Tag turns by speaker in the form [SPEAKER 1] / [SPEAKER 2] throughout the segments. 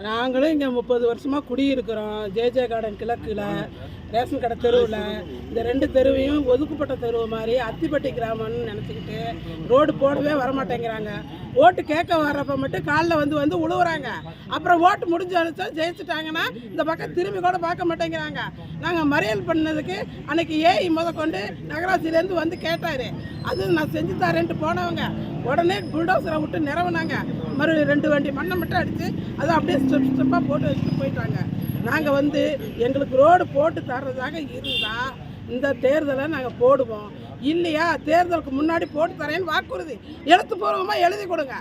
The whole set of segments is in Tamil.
[SPEAKER 1] நாங்களும் இங்கே 30 வருஷமாக குடியிருக்கிறோம். ஜே கார்டன் கிழக்கில் ரேஷன் கடை தெருவில் இந்த 2 தெருவையும் ஒதுக்கப்பட்ட தெருவு மாதிரி அத்திப்பட்டி கிராமம்னு நினச்சிக்கிட்டு ரோடு போடவே வரமாட்டேங்கிறாங்க. ஓட்டு கேட்க வர்றப்ப மட்டும் காலில் வந்து உழுவுறாங்க. அப்புறம் ஓட்டு முடிஞ்சு அனுப்பிச்சா ஜெயிச்சுட்டாங்கன்னா இந்த பக்கம் திரும்பி கூட பார்க்க மாட்டேங்கிறாங்க. நாங்கள் மறியல் பண்ணதுக்கு அன்னைக்கு ஏஐ கொண்டு நகராட்சியிலேருந்து வந்து கேட்டார். அது நான் செஞ்சு தரேன்ட்டு போனவங்க உடனே புல்டோசரை விட்டு நிறவுனாங்க. மறுபடியும் 2 வண்டி மண்ணை மட்டும் அடித்து அதை அப்படியே ஸ்டெப்பாக போட்டு வச்சுட்டு போயிட்டாங்க. நாங்கள் எங்களுக்கு ரோடு போட்டு தர்றதாக இருந்தால் இந்த தேர்தலை நாங்கள் போடுவோம். இல்லையா தேர்தலுக்கு முன்னாடி போட்டு தரேன்னு வாக்குறுதி எழுத்துப்பூர்வமாக எழுதி கொடுங்க.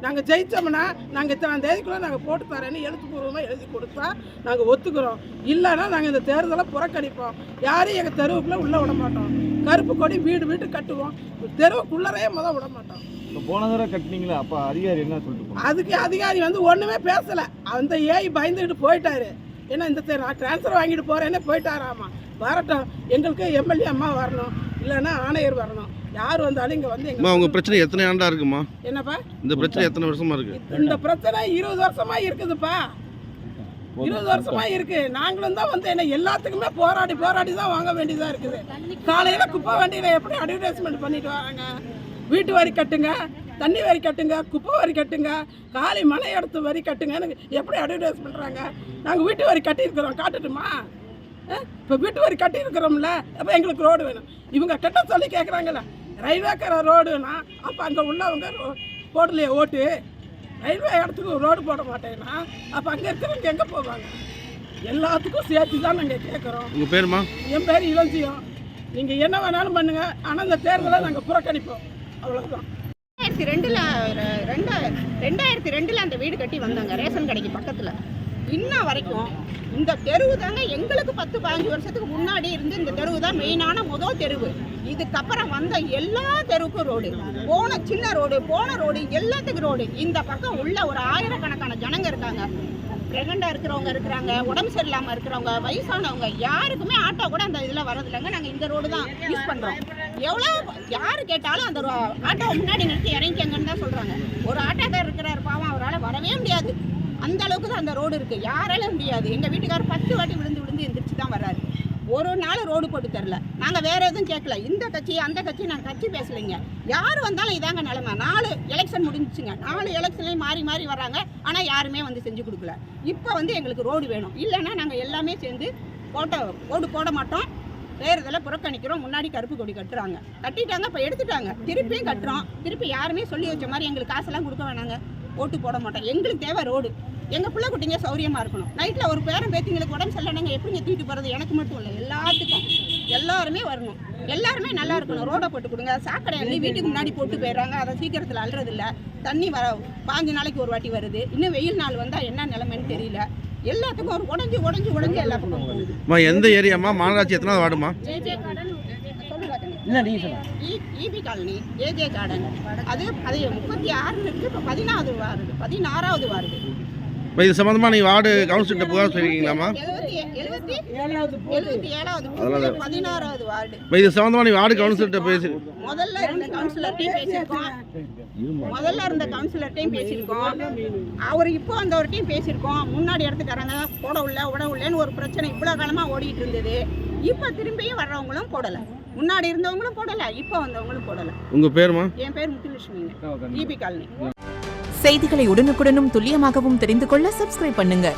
[SPEAKER 1] நாங்கள் ஜெயித்தோம்னா நாங்கள் இத்தனை தேதிக்குள்ளே நாங்கள் போட்டு தரேன்னு எழுத்துப்பூர்வமாக எழுதி கொடுத்தா நாங்கள் ஒத்துக்கிறோம். இல்லைன்னா நாங்கள் இந்த தேர்தலை புறக்கணிப்போம். யாரையும் எங்கள் தெருவுக்குள்ளே உள்ளே விட மாட்டோம். கருப்பு கொடி வீடு கட்டுவோம். தெருவுக்குள்ளரே விட மாட்டோம்.
[SPEAKER 2] போன தடவை கட்டினீங்களா? அப்போ அதிகாரி என்ன சொல்லிட்டு?
[SPEAKER 1] அதுக்கு அதிகாரி ஒன்றுமே பேசலை. அந்த ஏஐ பயந்துக்கிட்டு போயிட்டாரு. ஏன்னா இந்த நான் ட்ரான்ஸ்ஃபர் வாங்கிட்டு போகிறேன்னே போயிட்டாராமா. வரட்டும், எங்களுக்கு எம்எல்ஏ அம்மா வரணும், இல்லைன்னா ஆணையர் வரணும். யார் வந்தாலும் இங்கே எங்கள்
[SPEAKER 3] உங்கள் பிரச்சனை எத்தனை ஆண்டா இருக்குமா?
[SPEAKER 1] என்னப்பா
[SPEAKER 3] இந்த பிரச்சனை எத்தனை வருஷமா இருக்கு?
[SPEAKER 1] இந்த பிரச்சனை 20 வருஷமா இருக்குதுப்பா. 20 வருஷமா இருக்கு. நாங்களும் தான் என்ன எல்லாத்துக்குமே போராடி தான் வாங்க வேண்டியதாக இருக்குது. காலையில் குப்பை வண்டியில் எப்படி அட்வர்டைஸ்மெண்ட் பண்ணிட்டு வராங்க. வீட்டு வரி கட்டுங்க, தண்ணி வரி கட்டுங்க, குப்பை வரி கட்டுங்க, காலி மனை இடத்து வரி கட்டுங்கன்னு எப்படி அட்வர்டைஸ் பண்ணுறாங்க. நாங்கள் வீட்டு வரி கட்டியிருக்கிறோம், காட்டட்டுமா? இப்போ வீட்டு வரி கட்டியிருக்கிறோம்ல, அப்போ எங்களுக்கு ரோடு வேணும். இவங்க கட்ட சொல்லி கேட்குறாங்கல்ல, ரயில்வேக்கார ரோடுனா அப்போ அங்கே உள்ளவங்க போடலையே ஓட்டு. ரயில்வே இடத்துக்கு ரோடு போட மாட்டேங்கன்னா அப்போ அங்கே இருக்கிறவங்க எங்கே போவாங்க? எல்லாத்துக்கும் சேர்த்து தான் நாங்கள் கேட்குறோம்.
[SPEAKER 3] உங்கள் பேருமா?
[SPEAKER 1] என் பேர் இளஞ்சியம். நீங்கள் என்ன வேணாலும் பண்ணுங்கள், ஆனால் இந்த தேர்தலை நாங்கள் புறக்கணிப்போம். அவ்வளோதான்.
[SPEAKER 4] 2002 அந்த வீடு கட்டி வந்தாங்க ரேஷன் கடைக்கு பக்கத்தில். இன்ன வரைக்கும் இந்த தெருவு தாங்க எங்களுக்கு 10-15 வருஷத்துக்கு முன்னாடி இருந்து இந்த தெருவு தான் மெயினான முதல் தெருவு. இதுக்கப்புறம் வந்த எல்லா தெருவுக்கும் ரோடு, சின்ன ரோடு, போன ரோடு, எல்லாத்துக்கும் ரோடு. இந்த பக்கம் உள்ள ஒரு 1000கணக்கான ஜனங்க இருக்காங்க. ப்ரெக்னெண்டாக இருக்கிறவங்க இருக்கிறாங்க, உடம்பு சரியில்லாமல் இருக்கிறவங்க, வயசானவங்க, யாருக்குமே ஆட்டோ கூட அந்த இதில் வரதில்லைங்க. நாங்கள் இந்த ரோடு தான் யூஸ் பண்ணுறோம். எவ்வளோ யார் கேட்டாலும் அந்த ஆட்டோவை முன்னாடி நிறுத்தி இறங்கிக்கங்கன்னு தான் சொல்கிறாங்க. ஒரு ஆட்டோக்கார் இருக்கிறார் பாவம், அவரால் வரவே முடியாது. அந்த அளவுக்கு தான் அந்த ரோடு இருக்குது. யாராலும் முடியாது. எங்கள் வீட்டுக்காரர் 10 வாட்டி விழுந்து எந்திரிச்சு தான் வர்றாரு. ஒரு நாள் ரோடு போட்டு தரல. நாங்கள் வேறு எதுவும் கேட்கல. இந்த கட்சி அந்த கட்சி நாங்கள் கட்சி பேசலைங்க. யார் வந்தாலும் இதாங்க நிலைமை. 4 எலெக்ஷன் முடிஞ்சிச்சுங்க. 4 எலெக்ஷன்லேயும் மாறி வர்றாங்க. ஆனால் யாருமே செஞ்சு கொடுக்கல. இப்போ எங்களுக்கு ரோடு வேணும். இல்லைன்னா நாங்கள் எல்லாமே சேர்ந்து ரோடு போட மாட்டோம். தேர்தலை புறக்கணிக்கிறோம். முன்னாடி கருப்பு கொடி கட்டுறாங்க, கட்டிட்டாங்க, இப்போ எடுத்துட்டாங்க, திருப்பியும் கட்டுறோம். திருப்பி யாருமே சொல்லி வச்ச மாதிரி எங்களுக்கு காசெல்லாம் கொடுக்க வேணாங்க, ஓட்டு போட மாட்டோம். எங்களுக்கு தேவை ரோடு. எங்கள் பிள்ளை குட்டிங்க சௌரியமாக இருக்கணும். நைட்டில் ஒரு பேரன் பேத்திங்களுக்கு உடம்பு சரியில்லைங்க, எப்படிங்க தூக்கிட்டு போகிறது? எனக்கு மட்டும் இல்லை, எல்லாத்துக்கும் எல்லாருமே வரணும். எல்லாருமே நல்லா இருக்கணும். ரோடை போட்டு கொடுங்க. சாக்கடை அள்ளி வீட்டுக்கு முன்னாடி போட்டு போயிடுறாங்க. அதை சீக்கிரத்தில் அல்றதில்ல. தண்ணி 5 நாளைக்கு ஒரு வாட்டி வருது. இன்னும் வெயில் நாள் வந்தால் என்ன நிலைமைன்னு தெரியல. எல்லாத்துக்கும் ஒரு உடஞ்சி எல்லா பக்கம் போகுது.
[SPEAKER 3] எந்த ஏரியாமா? மாநகராட்சி எத்தனை வார்டுமா?
[SPEAKER 4] J garden EB colony, J garden. அது 36 இருக்கு. இப்போ 16வது வார்டு, 16வது வார்டு.
[SPEAKER 3] இது சம்பந்தமா நீ வார்டு கவுன்சிலர்கிட்ட புகார் சொல்லிருக்கீங்களாமா?
[SPEAKER 4] 77வது 16வது வார்டு.
[SPEAKER 3] இது சம்பந்தமா நீ வார்டு கவுன்சிலர்கிட்ட பேசி
[SPEAKER 4] முதல்ல இருந்த கவுன்சிலர்ட்டையும் பேசியிருக்கோம். அவர் இப்போ அந்த ஒரு டீம் பேசியிருக்கோம். முன்னாடி இடத்துக்காரங்க போட உள்ளேன்னு ஒரு பிரச்சனை இவ்வளோ காலமாக ஓடிட்டு இருந்தது. இப்போ திரும்பியும் வர்றவங்களும் போடலை. முன்னாடி இருந்தவங்களும் போடலை, இப்போ வந்தவங்களும் போடலை.
[SPEAKER 3] உங்கள் பேருமா?
[SPEAKER 4] என் பேர் முத்துலட்சுமிங்க, ஈபி காலனி.
[SPEAKER 5] செய்திகளை உடனுக்குடனும் துல்லியமாகவும் தெரிந்து கொள்ள சப்ஸ்கிரைப் பண்ணுங்க.